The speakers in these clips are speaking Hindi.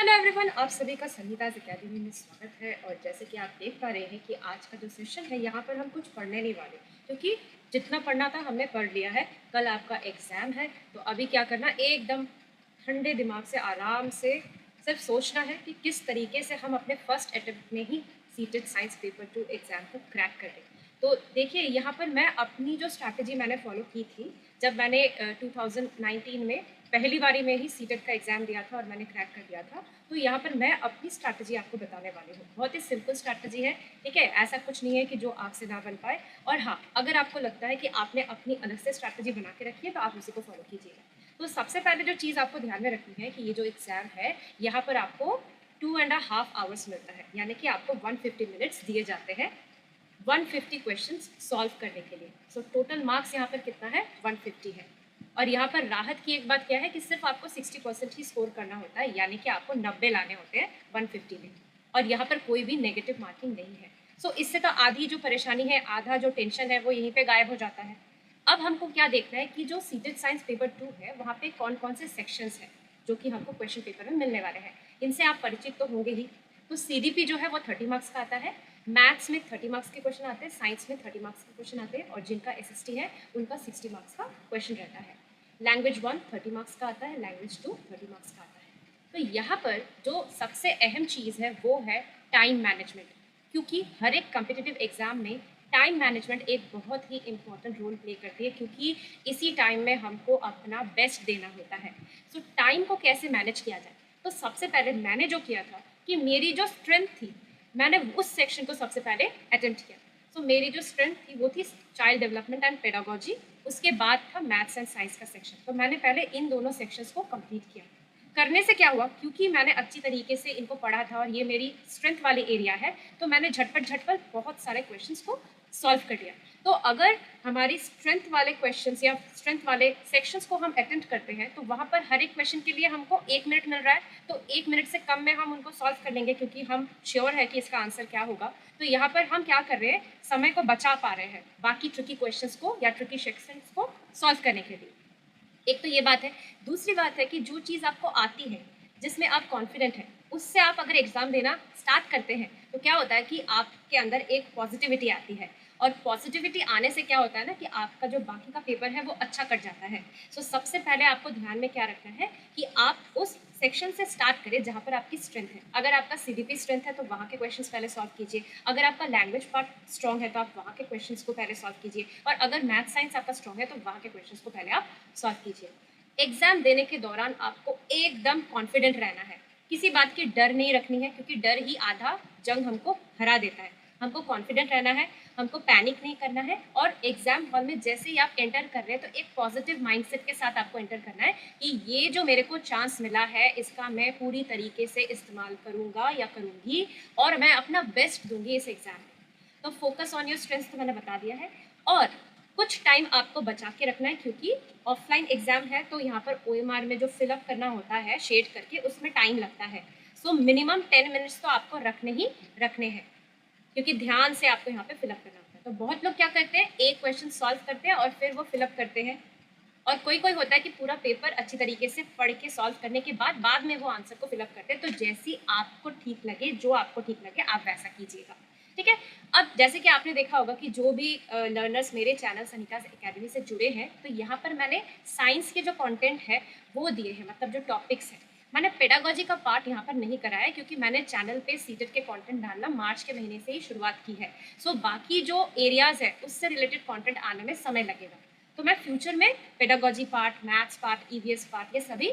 हेलो एवरीवन, आप सभी का संगीताज अकेडमी में स्वागत है। और जैसे कि आप देख पा रहे हैं कि आज का जो सेशन है यहाँ पर हम कुछ पढ़ने नहीं वाले, क्योंकि जितना पढ़ना था हमने पढ़ लिया है। कल आपका एग्ज़ाम है, तो अभी क्या करना, एकदम ठंडे दिमाग से आराम से सिर्फ सोचना है कि किस तरीके से हम अपने फर्स्ट अटेम्प्ट में ही सीटेड साइंस पेपर 2 एग्ज़ाम को क्रैक कर दें। तो देखिए, यहाँ पर मैं अपनी जो स्ट्रैटेजी मैंने फॉलो की थी जब मैंने 2019 में पहली बारी में ही सीटेट का एग्ज़ाम दिया था और मैंने क्रैक कर दिया था, तो यहाँ पर मैं अपनी स्ट्रैटेजी आपको बताने वाली हूँ। बहुत ही सिंपल स्ट्रैटेजी है, ठीक है। ऐसा कुछ नहीं है कि जो आपसे ना बन पाए। और हाँ, अगर आपको लगता है कि आपने अपनी अलग से स्ट्रैटेजी बना के रखी है तो आप उसी को फॉलो कीजिएगा। तो सबसे पहले जो चीज़ आपको ध्यान में रखनी है कि ये जो एग्ज़ाम है यहाँ पर आपको 2.5 आवर्स मिलता है, यानी कि आपको 150 मिनट्स दिए जाते हैं 150 क्वेश्चंस सॉल्व करने के लिए। सो टोटल मार्क्स यहाँ पर कितना है, 150 है। और यहाँ पर राहत की एक बात क्या है कि सिर्फ आपको 60% ही स्कोर करना होता है, यानी कि आपको 90 लाने होते हैं 150 में। और यहाँ पर कोई भी नेगेटिव मार्किंग नहीं है। सो इससे तो आधी जो परेशानी है, आधा जो टेंशन है, वो यहीं पे गायब हो जाता है। अब हमको क्या देखना है कि जो सीटेड साइंस पेपर 2 है वहाँ पे कौन कौन से सेक्शंस हैं जो कि हमको क्वेश्चन पेपर में मिलने वाले हैं। इनसे आप परिचित तो होंगे ही। तो सीडीपी जो है वो 30 मार्क्स का आता है। मैथ्स में 30 मार्क्स के क्वेश्चन आते हैं, साइंस में 30 मार्क्स के क्वेश्चन आते हैं, और जिनका एसएसटी है उनका 60 मार्क्स का क्वेश्चन रहता है। लैंग्वेज 1 30 मार्क्स का आता है, लैंग्वेज 2 30 मार्क्स का आता है। तो यहाँ पर जो सबसे अहम चीज़ है वो है टाइम मैनेजमेंट, क्योंकि हर एक कम्पिटिटिव एग्जाम में टाइम मैनेजमेंट एक बहुत ही इम्पॉर्टेंट रोल प्ले करती है, क्योंकि इसी टाइम में हमको अपना बेस्ट देना होता है। सो टाइम को कैसे मैनेज किया जाए, तो सबसे पहले मैंने जो किया था कि मेरी जो स्ट्रेंथ थी मैंने उस सेक्शन को सबसे पहले अटेम्प्ट किया। सो मेरी जो स्ट्रेंथ थी वो थी चाइल्ड डेवलपमेंट एंड पेडागोजी, उसके बाद था मैथ्स एंड साइंस का सेक्शन। तो मैंने पहले इन दोनों सेक्शंस को कंप्लीट किया। करने से क्या हुआ, क्योंकि मैंने अच्छी तरीके से इनको पढ़ा था और ये मेरी स्ट्रेंथ वाली एरिया है, तो मैंने झटपट बहुत सारे क्वेश्चंस को सॉल्व कर लिया। तो अगर हमारी स्ट्रेंथ वाले क्वेश्चंस या स्ट्रेंथ वाले सेक्शंस को हम अटेम्प्ट करते हैं तो वहाँ पर हर एक क्वेश्चन के लिए हमको 1 मिनट मिल रहा है, तो 1 मिनट से कम में हम उनको सॉल्व कर लेंगे, क्योंकि हम श्योर है कि इसका आंसर क्या होगा। तो यहाँ पर हम क्या कर रहे हैं, समय को बचा पा रहे हैं बाकी ट्रिकी क्वेश्चंस को या ट्रिकी सेक्शंस को सॉल्व करने के लिए। एक तो ये बात है। दूसरी बात है कि जो चीज़ आपको आती है, जिसमें आप कॉन्फिडेंट हैं, उससे आप अगर एग्ज़ाम देना स्टार्ट करते हैं तो क्या होता है कि आपके अंदर एक पॉजिटिविटी आती है। और पॉजिटिविटी आने से क्या होता है ना कि आपका जो बाकी का पेपर है वो अच्छा कट जाता है। सो सबसे पहले आपको ध्यान में क्या रखना है कि आप उस सेक्शन से स्टार्ट करें जहाँ पर आपकी स्ट्रेंथ है। अगर आपका सीडीपी स्ट्रेंथ है तो वहाँ के क्वेश्चंस पहले सॉल्व कीजिए। अगर आपका लैंग्वेज पार्ट स्ट्रॉन्ग है तो आप वहाँ के क्वेश्चंस को पहले सॉल्व कीजिए। और अगर मैथ साइंस आपका स्ट्रॉन्ग है तो वहाँ के क्वेश्चंस को पहले आप सॉल्व कीजिए। एग्जाम देने के दौरान आपको एकदम कॉन्फिडेंट रहना है, किसी बात की डर नहीं रखनी है, क्योंकि डर ही आधा जंग हमको हरा देता है। हमको कॉन्फिडेंट रहना है, हमको पैनिक नहीं करना है। और एग्जाम हॉल में जैसे ही आप एंटर कर रहे हैं तो एक पॉजिटिव माइंडसेट के साथ आपको एंटर करना है कि ये जो मेरे को चांस मिला है इसका मैं पूरी तरीके से इस्तेमाल करूंगा या करूंगी, और मैं अपना बेस्ट दूंगी इस एग्जाम में। तो फोकस ऑन योर स्ट्रेंथ्स तो मैंने बता दिया है। और कुछ टाइम आपको बचा के रखना है, क्योंकि ऑफलाइन एग्जाम है तो यहाँ पर ओएमआर में जो फिलअप करना होता है शेड करके, उसमें टाइम लगता है। सो मिनिमम 10 मिनट्स तो आपको रखने ही रखने हैं, क्योंकि ध्यान से आपको यहाँ पे फिलअप करना होता है। तो बहुत लोग क्या करते हैं, एक क्वेश्चन सॉल्व करते हैं और फिर वो फिलअप करते हैं। और कोई कोई होता है कि पूरा पेपर अच्छी तरीके से पढ़ के सॉल्व करने के बाद में वो आंसर को फिलअप करते हैं। तो जैसी आपको ठीक लगे, जो आपको ठीक लगे, आप वैसा कीजिएगा, ठीक है। अब जैसे कि आपने देखा होगा कि जो भी लर्नर्स मेरे चैनल सनिकाज एकेडमी से जुड़े हैं, तो यहाँ पर मैंने साइंस के जो कंटेंट है वो दिए हैं, मतलब जो टॉपिक्स हैं। मैंने पेडागोजी का पार्ट यहाँ पर नहीं कराया है, क्योंकि मैंने चैनल पे सीटेट के कंटेंट डालना मार्च के महीने से ही शुरुआत की है। सो बाकी जो एरियाज है उससे रिलेटेड कंटेंट आने में समय लगेगा। तो मैं फ्यूचर में pedagogy part, maths part, EVS part, ये सभी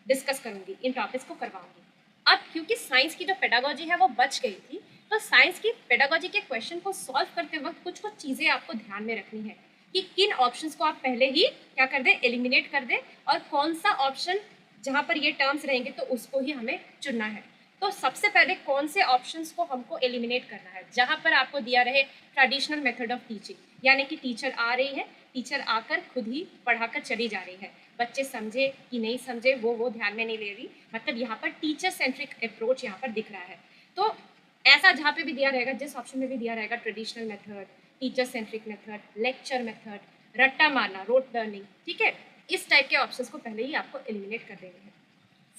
डिस्कस करूंगी, इन टॉपिक्स को करवाऊंगी। अब क्योंकि साइंस की जो पेडागोजी है वो बच गई थी, तो साइंस की पेडागोजी के क्वेश्चन को सॉल्व करते वक्त कुछ कुछ चीज़ें आपको ध्यान में रखनी है कि किन ऑप्शंस को आप पहले ही क्या कर दें, एलिमिनेट कर दें, और कौन सा ऑप्शन जहाँ पर ये टर्म्स रहेंगे तो उसको ही हमें चुनना है। तो सबसे पहले कौन से ऑप्शंस को हमको एलिमिनेट करना है, जहाँ पर आपको दिया रहे ट्रेडिशनल मेथड ऑफ टीचिंग, यानी कि टीचर आ रही है, टीचर आकर खुद ही पढ़ाकर चली जा रही है, बच्चे समझे कि नहीं समझे वो ध्यान में नहीं ले रही, मतलब यहाँ पर टीचर सेंट्रिक अप्रोच यहाँ पर दिख रहा है। तो ऐसा जहाँ पे भी दिया रहेगा, जिस ऑप्शन में भी दिया रहेगा traditional method, teacher centric method, lecture method, रट्टा मारना, रोट लर्निंग, ठीक है, इस टाइप के ऑप्शंस को पहले ही आपको एलिमिनेट कर देने हैं।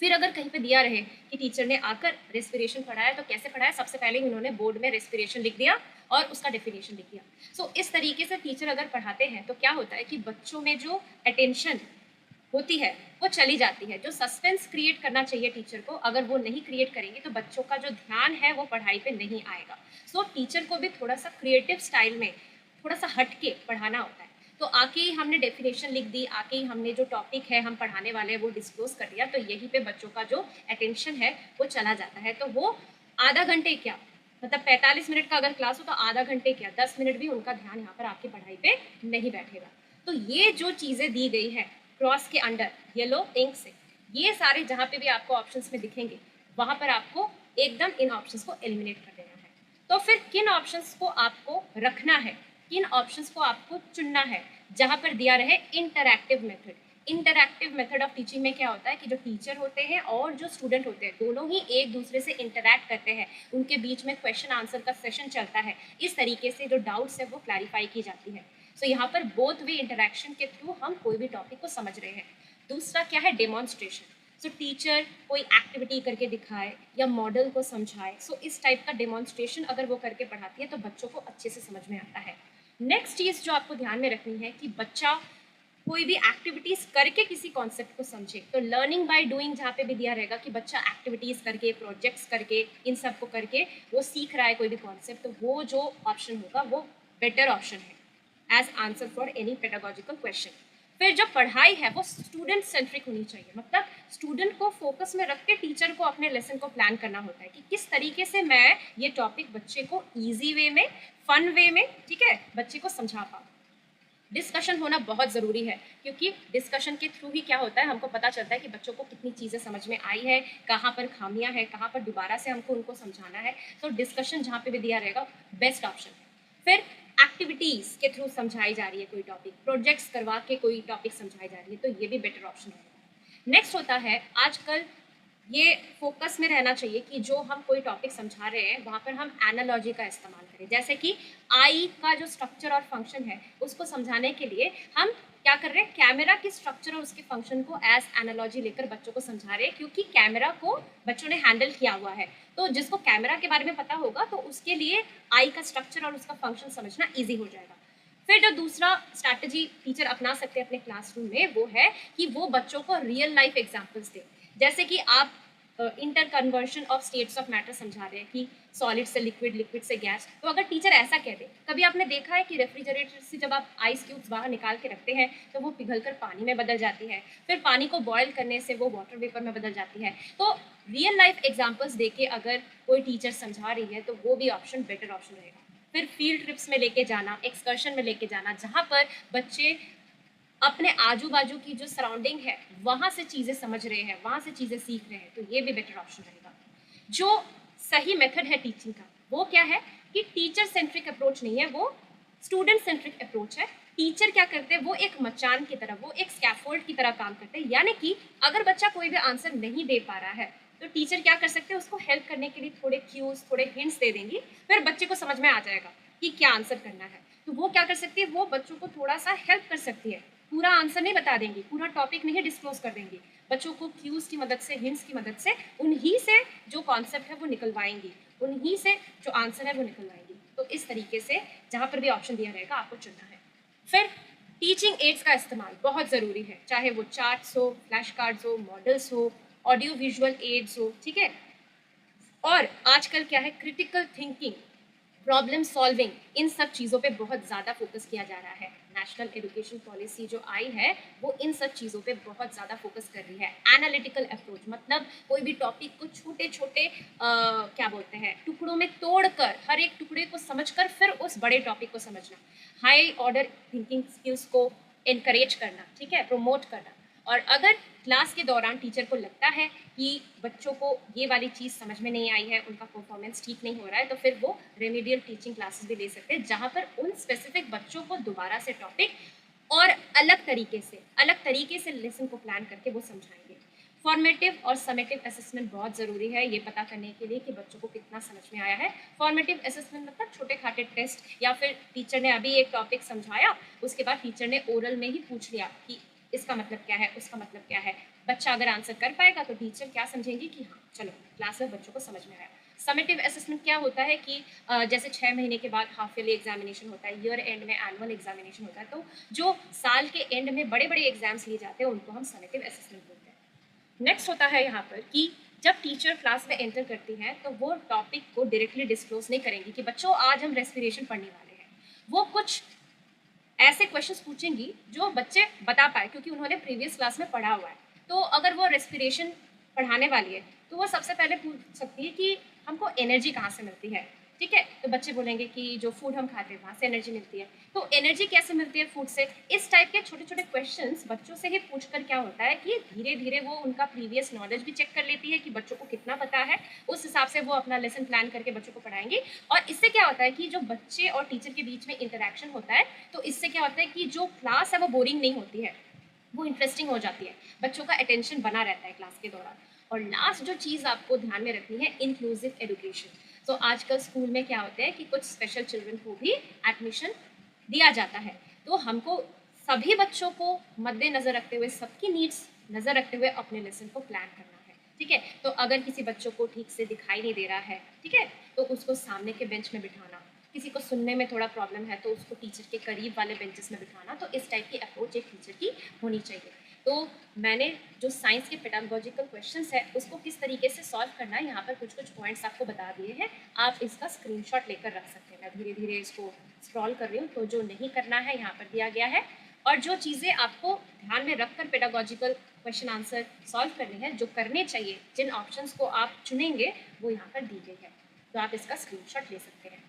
फिर अगर कहीं पे दिया रहे कि टीचर ने आकर रेस्पिरेशन पढ़ाया तो कैसे पढ़ाया, सबसे पहले उन्होंने बोर्ड में रेस्पिरेशन लिख दिया और उसका डेफिनेशन लिख दिया। सो इस तरीके से टीचर अगर पढ़ाते हैं तो क्या होता है कि बच्चों में जो अटेंशन होती है वो चली जाती है। जो सस्पेंस क्रिएट करना चाहिए टीचर को, अगर वो नहीं क्रिएट करेंगे तो बच्चों का जो ध्यान है वो पढ़ाई पे नहीं आएगा। सो टीचर को भी थोड़ा सा क्रिएटिव स्टाइल में थोड़ा सा हट के पढ़ाना होता है। तो आके ही हमने डेफिनेशन लिख दी, आके ही हमने जो टॉपिक है हम पढ़ाने वाले हैं वो डिस्क्लोज कर दिया, तो यहीं पे बच्चों का जो अटेंशन है वो चला जाता है। तो वो आधा घंटे क्या, मतलब 45 मिनट का अगर क्लास हो तो आधा घंटे क्या 10 मिनट भी उनका ध्यान यहाँ पर आपकी पढ़ाई पे नहीं बैठेगा। तो ये जो चीज़ें दी गई है क्रॉस के अंडर येलो इंक से, ये सारे जहाँ पे भी आपको ऑप्शंस में दिखेंगे वहाँ पर आपको एकदम इन ऑप्शंस को एलिमिनेट कर देना है। तो फिर किन ऑप्शंस को आपको रखना है, किन ऑप्शंस को आपको चुनना है, जहाँ पर दिया रहे interactive method. Interactive method of teaching में क्या होता है कि जो टीचर होते हैं और जो स्टूडेंट होते हैं दोनों ही एक दूसरे से इंटरैक्ट करते हैं, उनके बीच में क्वेश्चन आंसर का सेशन चलता है, इस तरीके से जो डाउट्स है वो क्लैरिफाई की जाती है। सो यहाँ पर बोथ वे इंटरैक्शन के थ्रू हम कोई भी टॉपिक को समझ रहे हैं। दूसरा क्या है, डेमोन्स्ट्रेशन। सो टीचर कोई एक्टिविटी करके दिखाए या मॉडल को समझाए, सो इस टाइप का डेमोन्स्ट्रेशन अगर वो करके पढ़ाती है तो बच्चों को अच्छे से समझ में आता है। नेक्स्ट चीज़ जो आपको ध्यान में रखनी है कि बच्चा कोई भी एक्टिविटीज करके किसी कॉन्सेप्ट को समझे। तो लर्निंग बाय डूइंग जहाँ पे भी दिया रहेगा कि बच्चा एक्टिविटीज करके, प्रोजेक्ट्स करके, इन सब को करके वो सीख रहा है कोई भी कॉन्सेप्ट, तो वो जो ऑप्शन होगा वो बेटर ऑप्शन है as answer for any pedagogical question. फिर जो पढ़ाई है वो स्टूडेंट सेंट्रिक होनी चाहिए, मतलब स्टूडेंट को फोकस में रख के टीचर को अपने लेसन को प्लान करना होता है कि किस तरीके से मैं ये टॉपिक बच्चे को ईजी वे में, फन वे में, ठीक है, बच्चे को समझा पाऊँ। डिस्कशन होना बहुत ज़रूरी है क्योंकि डिस्कशन के थ्रू ही क्या होता है, हमको पता चलता है कि बच्चों को कितनी चीज़ें समझ में आई है, कहाँ पर खामियां हैं, कहाँ पर दोबारा से हमको उनको समझाना है। तो डिस्कशन जहाँ पे भी दिया रहेगा बेस्ट ऑप्शन है। फिर एक्टिविटीज़ के थ्रू समझाई जा रही है कोई टॉपिक, प्रोजेक्ट्स करवा के कोई टॉपिक समझाई जा रही है, तो ये भी बेटर ऑप्शन रहेगा। नेक्स्ट होता है आजकल ये फोकस में रहना चाहिए कि जो हम कोई टॉपिक समझा रहे हैं वहाँ पर हम एनालॉजी का इस्तेमाल करें। जैसे कि आई का जो स्ट्रक्चर और फंक्शन है उसको समझाने के लिए हम क्या कर रहे हैं, कैमरा की स्ट्रक्चर और उसके फंक्शन को एज एनालॉजी लेकर बच्चों को समझा रहे हैं, क्योंकि कैमरा को बच्चों ने हैंडल किया हुआ है। तो जिसको कैमरा के बारे में पता होगा तो उसके लिए आई का स्ट्रक्चर और उसका फंक्शन समझना ईजी हो जाएगा। फिर जो दूसरा स्ट्रैटेजी टीचर अपना सकते हैं अपने क्लासरूम में वो है कि वो बच्चों को रियल लाइफ एग्जाम्पल्स दें। जैसे कि आप inter conversion of states of matter समझा रहे हैं कि सॉलिड से लिक्विड, लिक्विड से गैस, तो अगर टीचर ऐसा कह दे, कभी आपने देखा है कि रेफ्रिजरेटर से जब आप आइस क्यूब्स बाहर निकाल के रखते हैं तो वो पिघलकर पानी में बदल जाती है, फिर पानी को बॉयल करने से वो वाटर वेपर में बदल जाती है। तो रियल लाइफ एग्जाम्पल्स देके अगर कोई टीचर समझा रही है तो वो भी ऑप्शन बेटर ऑप्शन रहेगा। फिर फील्ड ट्रिप्स में लेके जाना, एक्सकर्शन में लेके जाना, जहाँ पर बच्चे अपने आजू बाजू की जो सराउंडिंग है वहाँ से चीज़ें समझ रहे हैं, वहाँ से चीज़ें सीख रहे हैं, तो ये भी बेटर ऑप्शन रहेगा। जो सही मेथड है टीचिंग का वो क्या है कि टीचर सेंट्रिक अप्रोच नहीं है, वो स्टूडेंट सेंट्रिक अप्रोच है। टीचर क्या करते हैं, वो एक मचान की तरह, वो एक स्कैफोल्ड की तरह काम करते हैं, यानी कि अगर बच्चा कोई भी आंसर नहीं दे पा रहा है तो टीचर क्या कर सकते हैं, उसको हेल्प करने के लिए थोड़े क्यूज, थोड़े हिंट्स दे देंगी, फिर बच्चे को समझ में आ जाएगा कि क्या आंसर करना है। तो वो क्या कर सकती है, वो बच्चों को थोड़ा सा हेल्प कर सकती है। पूरा आंसर नहीं बता देंगी, पूरा टॉपिक नहीं डिस्क्लोज कर देंगी, बच्चों को क्यूज की मदद से, हिंट्स की मदद से उन्हीं से जो कॉन्सेप्ट है वो निकलवाएंगी, उन्हीं से जो आंसर है वो निकलवाएंगी। तो इस तरीके से जहाँ पर भी ऑप्शन दिया रहेगा आपको चुनना है। फिर टीचिंग एड्स का इस्तेमाल बहुत ज़रूरी है, चाहे वो चार्ट्स हो, फ्लैश कार्ड्स हो, मॉडल्स हो, ऑडियो विजुअल एड्स हो, ठीक है। और आजकल क्या है, क्रिटिकल थिंकिंग, प्रॉब्लम सॉल्विंग, इन सब चीज़ों पे बहुत ज़्यादा फोकस किया जा रहा है। नेशनल एजुकेशन पॉलिसी जो आई है वो इन सब चीज़ों पे बहुत ज़्यादा फोकस कर रही है। एनालिटिकल अप्रोच, मतलब कोई भी टॉपिक को छोटे छोटे क्या बोलते हैं टुकड़ों में तोड़कर, हर एक टुकड़े को समझकर फिर उस बड़े टॉपिक को समझना, हाई ऑर्डर थिंकिंग स्किल्स को इनकरेज करना, ठीक है, प्रमोट करना। और अगर क्लास के दौरान टीचर को लगता है कि बच्चों को ये वाली चीज़ समझ में नहीं आई है, उनका परफॉर्मेंस ठीक नहीं हो रहा है, तो फिर वो रेमेडियल टीचिंग क्लासेस भी ले सकते हैं, जहाँ पर उन स्पेसिफिक बच्चों को दोबारा से टॉपिक और अलग तरीके से लेसन को प्लान करके वो समझाएंगे। फॉर्मेटिव और समेटिव असेसमेंट बहुत ज़रूरी है ये पता करने के लिए कि बच्चों को कितना समझ में आया है। फॉर्मेटिव असेसमेंट मतलब छोटे खाटे टेस्ट, या फिर टीचर ने अभी एक टॉपिक समझाया, उसके बाद टीचर ने ओरल में ही पूछ लिया कि इसका मतलब क्या है, उसका मतलब क्या है, बच्चा अगर आंसर कर पाएगा तो टीचर क्या समझेंगी कि हाँ चलो क्लास में बच्चों को समझ में आया। समेटिव असेसमेंट क्या होता है कि जैसे 6 महीने के बाद हाफ ईयरली एग्जामिनेशन होता है, ईयर एंड में एनुअल एग्जामिनेशन होता है, तो जो साल के एंड में बड़े बड़े एग्जाम्स लिए जाते हैं उनको हम समेटिव असेसमेंट बोलते हैं। नेक्स्ट होता है यहाँ पर कि जब टीचर क्लास में एंटर करती हैं तो वो टॉपिक को डायरेक्टली डिस्क्लोज नहीं करेंगी कि बच्चों आज हम रेस्पिरेशन पढ़ने वाले हैं। वो कुछ ऐसे क्वेश्चंस पूछेंगी जो बच्चे बता पाए क्योंकि उन्होंने प्रीवियस क्लास में पढ़ा हुआ है। तो अगर वो रेस्पिरेशन पढ़ाने वाली है तो वो सबसे पहले पूछ सकती है कि हमको एनर्जी कहाँ से मिलती है, ठीक है। तो बच्चे बोलेंगे कि जो फूड हम खाते हैं वहाँ से एनर्जी मिलती है। तो एनर्जी कैसे मिलती है फूड से, इस टाइप के छोटे छोटे क्वेश्चंस बच्चों से ही पूछकर क्या होता है कि धीरे धीरे वो उनका प्रीवियस नॉलेज भी चेक कर लेती है कि बच्चों को कितना पता है। उस हिसाब से वो अपना लेसन प्लान करके बच्चों को पढ़ाएंगे। और इससे क्या होता है कि जो बच्चे और टीचर के बीच में इंटरेक्शन होता है तो इससे क्या होता है कि जो क्लास है वो बोरिंग नहीं होती है, वो इंटरेस्टिंग हो जाती है, बच्चों का अटेंशन बना रहता है क्लास के दौरान। और लास्ट जो चीज़ आपको ध्यान में रखनी है, इंक्लूसिव एजुकेशन। तो आजकल स्कूल में क्या होता है कि कुछ स्पेशल चिल्ड्रन को भी एडमिशन दिया जाता है। तो हमको सभी बच्चों को मद्देनज़र रखते हुए, सबकी नीड्स नज़र रखते हुए अपने लेसन को प्लान करना है, ठीक है। तो अगर किसी बच्चों को ठीक से दिखाई नहीं दे रहा है, ठीक है, तो उसको सामने के बेंच में बिठाना। किसी को सुनने में थोड़ा प्रॉब्लम है तो उसको टीचर के करीब वाले बेंचेस में बिठाना। तो इस टाइप की अप्रोच एक टीचर की होनी चाहिए। तो मैंने जो साइंस के पेडागोजिकल क्वेश्चंस है उसको किस तरीके से सॉल्व करना है, यहाँ पर कुछ कुछ पॉइंट्स आपको बता दिए हैं। आप इसका स्क्रीनशॉट लेकर रख सकते हैं। मैं धीरे धीरे इसको स्क्रॉल कर रही हूँ। तो जो नहीं करना है यहाँ पर दिया गया है, और जो चीज़ें आपको ध्यान में रखकर पेडागोजिकल क्वेश्चन आंसर सॉल्व करने हैं, जो करने चाहिए, जिन ऑप्शंस को आप चुनेंगे, वो यहाँ पर दी गई है। तो आप इसका स्क्रीनशॉट ले सकते हैं।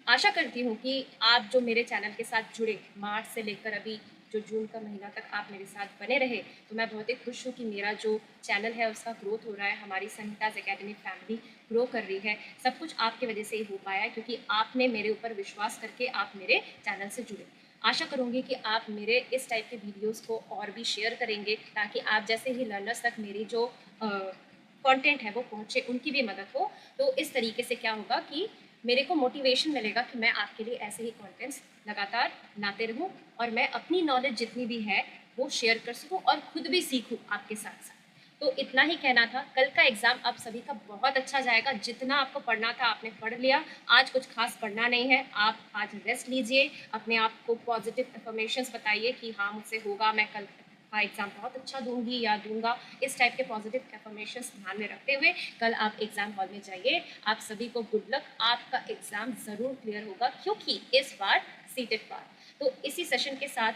आशा करती हूँ कि आप जो मेरे चैनल के साथ जुड़े, मार्च से लेकर अभी जो जून का महीना तक आप मेरे साथ बने रहे, तो मैं बहुत ही खुश हूँ कि मेरा जो चैनल है उसका ग्रोथ हो रहा है, हमारी संहिताज एकेडमी फैमिली ग्रो कर रही है। सब कुछ आपकी वजह से ही हो पाया है क्योंकि आपने मेरे ऊपर विश्वास करके आप मेरे चैनल से जुड़े। आशा करूँगी कि आप मेरे इस टाइप के वीडियोज़ को और भी शेयर करेंगे ताकि आप जैसे ही लर्नर्स तक मेरी जो कंटेंट है वो पहुँचे, उनकी भी मदद हो। तो इस तरीके से क्या होगा कि मेरे को मोटिवेशन मिलेगा कि मैं आपके लिए ऐसे ही कंटेंट्स लगातार लाते रहूं और मैं अपनी नॉलेज जितनी भी है वो शेयर कर सकूं और खुद भी सीखूं आपके साथ साथ। तो इतना ही कहना था। कल का एग्ज़ाम आप सभी का बहुत अच्छा जाएगा। जितना आपको पढ़ना था आपने पढ़ लिया। आज कुछ खास पढ़ना नहीं है। आप आज रेस्ट लीजिए, अपने आप को पॉजिटिव अफर्मेशंस बताइए कि हाँ मुझसे होगा, मैं कल का एग्ज़ाम बहुत अच्छा दूंगी या दूंगा। इस टाइप के पॉजिटिव अफर्मेशंस ध्यान में रखते हुए कल आप एग्ज़ाम हॉल में जाइए। आप सभी को गुड लक। आपका एग्ज़ाम ज़रूर क्लियर होगा क्योंकि इस बार सीटेड बार। तो इसी सेशन के साथ,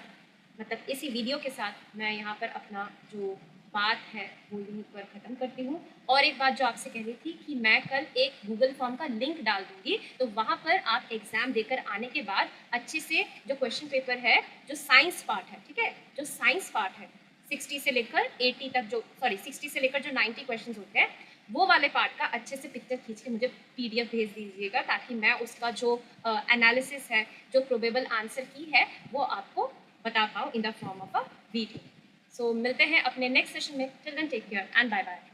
मतलब इसी वीडियो के साथ, मैं यहाँ पर अपना जो बात है वो यहीं पर ख़त्म करती हूँ। और एक बात जो आपसे कहनी थी कि मैं कल एक गूगल फॉर्म का लिंक डाल दूँगी, तो वहाँ पर आप एग्ज़ाम देकर आने के बाद अच्छे से जो क्वेश्चन पेपर है, जो साइंस पार्ट है, ठीक है, जो साइंस पार्ट है 60 से लेकर 80 तक, जो 60 से लेकर जो 90 क्वेश्चन होते हैं, वो वाले पार्ट का अच्छे से पिक्चर खींच के मुझे PDF भेज दीजिएगा ताकि मैं उसका जो एनालिसिस है, जो प्रोबेबल आंसर की है, वो आपको बता पाऊँ in the form of a video. So मिलते हैं अपने नेक्स्ट सेशन में। Till then take care and bye bye.